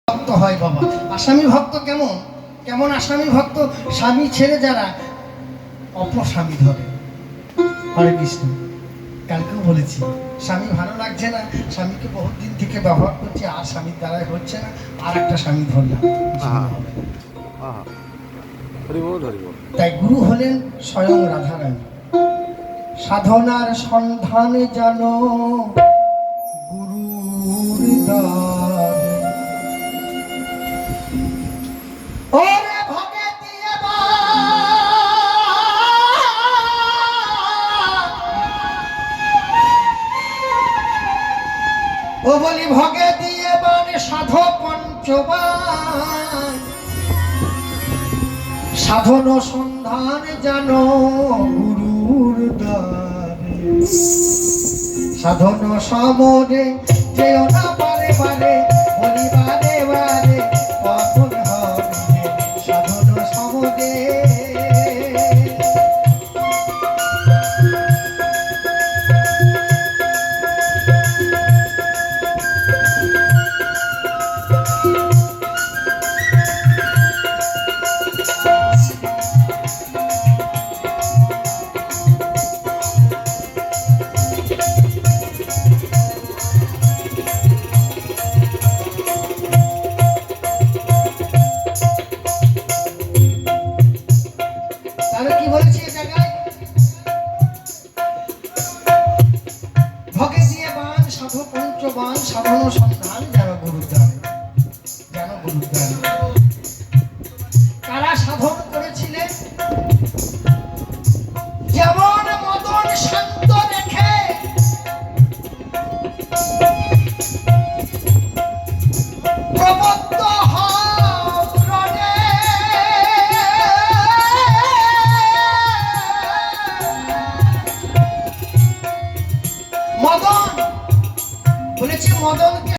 ভক্ত হয় বাবা। আসামি ভক্ত কেমন কেমন আসামি ভক্ত? স্বামী ছেড়ে যারা অপস্বামী ধরে। হরে কৃষ্ণ। কালকেও বলেছি, স্বামী ভালো লাগছে না, স্বামীকে বহুত দিন থেকে ব্যবহার করছি, আর স্বামীর দ্বারাই হচ্ছে না, আর একটা স্বামী ধরলাম। তাই গুরু হলেন স্বয়ং রাধারানী। সাধনার সন্ধানে জানো গুরুর দ্বার। ওরে ভগে দিয়ে ও বলি ভগে দিয়ে বানে সাধ পঞ্চবান। সাধন সন্ধান জানো গুরুর দ্বারে। সাধন সমরে যেও না বারে বারে, বলি বারে বারে পতন হবে সাধন সমরে। তাহলে কি বলেছি এই জায়গায়? ভগে দিয়ে বান সাধ পঞ্চবান, সাধন সন্ধান যেন গুরুদ্বারে, যেন গুরুদ্বারে। কারা সাধন করেছিলেন? যেমন মদন শান্ত রেখে প্রবদ্ধ হরণে, মদন বলেছে, মদনকে